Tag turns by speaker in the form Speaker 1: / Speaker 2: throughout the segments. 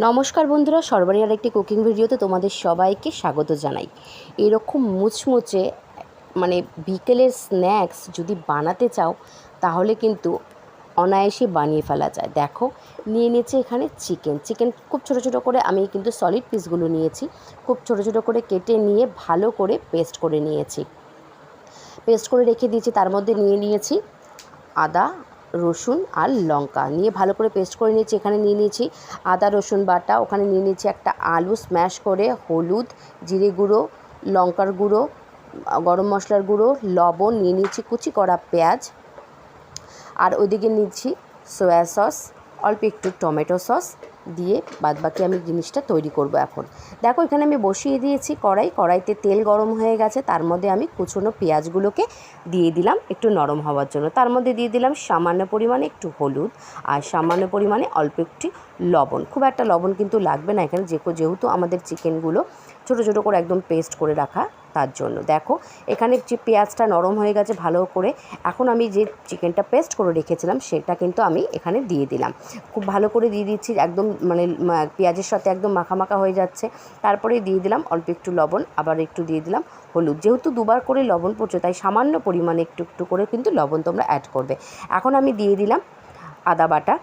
Speaker 1: নমস্কার বন্ধুরা, সর্বাণী আরেকটি কুকিং ভিডিওতে তোমাদের সবাইকে স্বাগত জানাই। এরকম মুচমুচে বিকেলের স্ন্যাক্স যদি বানাতে চাও তাহলে কিন্তু অনায়াসে বানিয়ে ফেলা যায়। দেখো, নিয়ে নিয়েছি এখানে চিকেন খুব ছোট ছোট করে আমি কিন্তু সলিড পিসগুলো নিয়েছি, খুব ছোট ছোট করে কেটে নিয়ে ভালো করে পেস্ট করে নিয়েছি, পেস্ট করে রেখে দিয়েছি। তার মধ্যে নিয়ে নিয়েছি আদা, রসুন আর লঙ্কা নিয়ে ভালো করে পেস্ট করে নিয়েছি। এখানে নিয়ে নিয়েছি আদা রসুন বাটা, ওখানে নিয়ে নিয়েছি একটা আলু স্ম্যাশ করে, হলুদ, জিরে গুঁড়ো, লঙ্কার গুঁড়ো, গরম মশলার গুঁড়ো, লবণ, নিয়ে নিয়েছি কুচি করা পেঁয়াজ, আর ওইদিকে নিচ্ছি সয়া সস, অল্প একটু টমেটো সস দিয়ে বাদবাকি আমি জিনিসটা তৈরি করব। এখন দেখো, এখানে আমি বসিয়ে দিয়েছি কড়াইতে তেল গরম হয়ে গেছে। তার মধ্যে আমি কুচনো পেঁয়াজগুলোকে দিয়ে দিলাম একটু নরম হওয়ার জন্য। তার মধ্যে দিয়ে দিলাম সামান্য পরিমাণে একটু হলুদ আর সামান্য পরিমাণে অল্প একটু লবণ। খুব একটা লবণ কিন্তু লাগবে না এখানে, যেহেতু আমাদের চিকেনগুলো ছোটো ছোটো করে একদম পেস্ট করে রাখা, তার জন্য। দেখো, এখানে যে পেঁয়াজটা নরম হয়ে গেছে ভালো করে। এখন আমি যে চিকেনটা পেস্ট করে রেখেছিলাম সেটা কিন্তু আমি এখানে দিয়ে দিলাম, খুব ভালো করে দিয়ে দিচ্ছি, একদম পেঁয়াজের সাথে একদম মাখা হয়ে যাচ্ছে। তারপরে দিয়ে দিলাম অল্প একটু লবণ, আবার একটু দিয়ে দিলাম হলুদ। যেহেতু দুবার করে লবণ পড়ছে তাই সামান্য পরিমাণে একটু একটু করে কিন্তু লবণ তোমরা অ্যাড করবে। এখন আমি দিয়ে দিলাম আদা বাটা,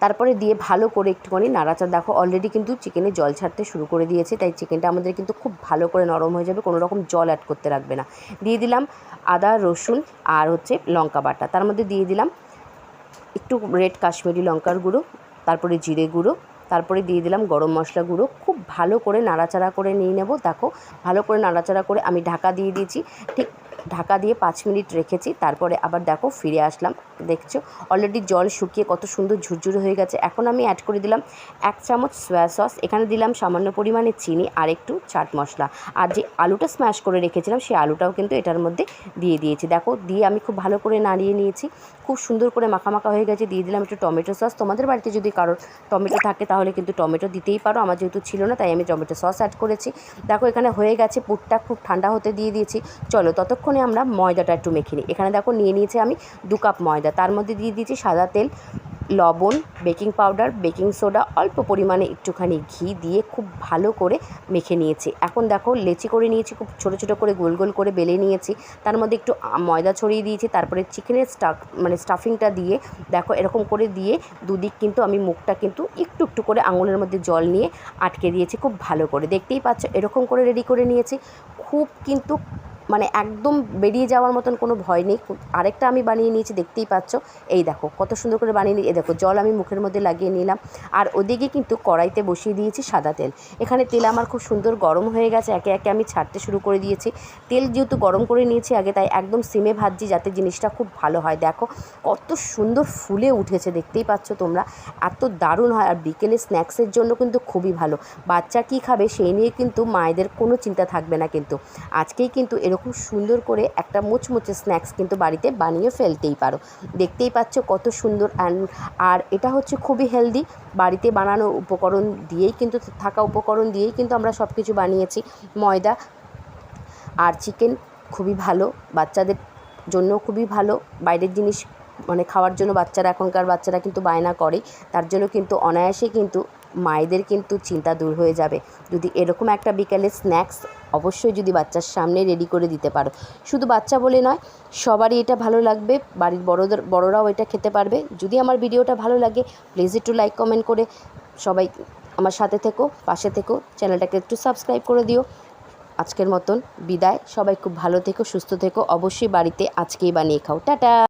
Speaker 1: তারপরে দিয়ে ভালো করে একটুখানি নাড়াচাড়া। দেখো, অলরেডি কিন্তু চিকেনে জল ছাড়তে শুরু করে দিয়েছে, তাই চিকেনটা আমাদের কিন্তু খুব ভালো করে নরম হয়ে যাবে, কোনো রকম জল অ্যাড করতে রাখবে না। দিয়ে দিলাম আদা রসুন আর লঙ্কা বাটা, তার মধ্যে দিয়ে দিলাম একটু রেড কাশ্মীরি লঙ্কার গুঁড়ো, তারপরে জিরে গুঁড়ো, তারপরে দিয়ে দিলাম গরম মশলা গুঁড়ো। খুব ভালো করে নাড়াচাড়া করে নিয়ে নেব। দেখো, ভালো করে নাড়াচাড়া করে আমি ঢাকা দিয়ে দিয়েছি, ঠিক ঢাকা দিয়ে 5 মিনিট রেখেছি। তারপরে আবার দেখো ফিরে আসলাম। দেখছো, অলরেডি জল শুকিয়ে কত সুন্দর ঝুরঝুরে হয়ে গেছে। এখন আমি অ্যাড করে দিলাম 1 চামচ সয়া সস, এখানে দিলাম সামান্য পরিমাণে চিনি আর একটু চাট মশলা, আর যে আলুটা স্ম্যাশ করে রেখেছিলাম সেই আলুটাও কিন্তু এটার মধ্যে দিয়ে দিয়েছি। দেখো, দিয়ে আমি খুব ভালো করে নাড়িয়ে নিয়েছি, খুব সুন্দর করে মাখা হয়ে গেছে। দিয়ে দিলাম একটু টমেটো সস। তোমাদের বাড়িতে যদি কারোর টমেটো থাকে তাহলে কিন্তু টমেটো দিতেই পারো, আমার যেহেতু ছিল না তাই আমি টমেটো সস অ্যাড করেছি। দেখো, এখানে হয়ে গেছে, পুরটা খুব ঠান্ডা হতে দিয়ে দিয়েছি। চলো, ততক্ষণে আমরা ময়দাটা একটু মেখে নিই। এখানে দেখো নিয়ে নিয়েছি আমি 2 কাপ ময়দা, তার মধ্যে দিয়ে দিয়েছি সাদা তেল, লবণ, বেকিং পাউডার, বেকিং সোডা, অল্প পরিমাণে একটুখানি ঘি দিয়ে খুব ভালো করে মেখে নিয়েছি। এখন দেখো, লেচি করে নিয়েছি, খুব ছোটো ছোটো করে গোল গোল করে বেলে নিয়েছি। তার মধ্যে একটু ময়দা ছড়িয়ে দিয়েছি, তারপরে চিকেনের স্টাফিংটা দিয়ে দেখো এরকম করে দিয়ে দুদিক কিন্তু আমি মুখটা কিন্তু একটু একটু করে আঙুলের মধ্যে জল নিয়ে আটকে দিয়েছি খুব ভালো করে। দেখতেই পাচ্ছ, এরকম করে রেডি করে নিয়েছি। খুব কিন্তু একদম বেরিয়ে যাওয়ার মতন কোনো ভয় নেই। আরেকটা আমি বানিয়ে নিয়েছি, দেখতেই পাচ্ছ। এই দেখো কত সুন্দর করে বানিয়ে নিই। এই দেখো, জল আমি মুখের মধ্যে লাগিয়ে নিলাম। আর ওদিকে কিন্তু কড়াইতে বসিয়ে দিয়েছি সাদা তেল। এখানে তেল আমার খুব সুন্দর গরম হয়ে গেছে, একে একে আমি ছাড়তে শুরু করে দিয়েছি। তেল যেহেতু গরম করে নিয়েছি আগে, তাই একদম সিমে ভাজছি যাতে জিনিসটা খুব ভালো হয়। দেখো কত সুন্দর ফুলে উঠেছে, দেখতেই পাচ্ছ তোমরা, এত দারুণ হয়। আর বিকেলে স্ন্যাক্সের জন্য কিন্তু খুবই ভালো। বাচ্চা কী খাবে সেই নিয়ে কিন্তু মায়েদের কোনো চিন্তা থাকবে না। কিন্তু আজকেই কিন্তু এরকম সুন্দর করে একটা মুচমুচে স্ন্যাক্স কিন্তু বাড়িতে বানিয়ে ফেলতেই পারো। দেখতেই পাচ্ছ কত সুন্দর। আর এটা হচ্ছে খুবই হেলদি, বাড়িতে বানানো উপকরণ দিয়েই কিন্তু উপকরণ দিয়েই কিন্তু আমরা সব কিছু বানিয়েছি। ময়দা আর চিকেন খুবই ভালো, বাচ্চাদের জন্য খুবই ভালো। বাইরের জিনিস খাওয়ার জন্য এখনকার বাচ্চারা কিন্তু বায়না করে, তার জন্য কিন্তু অনায়াসে কিন্তু মায়েদের কিন্তু চিন্তা দূর হয়ে যাবে যদি এরকম একটা বিকেলের স্ন্যাক্স অবশ্যই যদি বাচ্চার সামনে রেডি করে দিতে পারো। শুধু বাচ্চা বলে নয়, সবারই এটা ভালো লাগবে, বাড়ির বড়রাও এটা খেতে পারবে। যদি আমার ভিডিওটা ভালো লাগে প্লিজ একটু লাইক কমেন্ট করে সবাই আমার সাথে থেকো, পাশে থেকো, চ্যানেলটাকে একটু সাবস্ক্রাইব করে দিও। আজকের মতন বিদায়, সবাই খুব ভালো থেকো, সুস্থ থেকো। অবশ্যই বাড়িতে আজকেই বানিয়ে খাও। টাটা।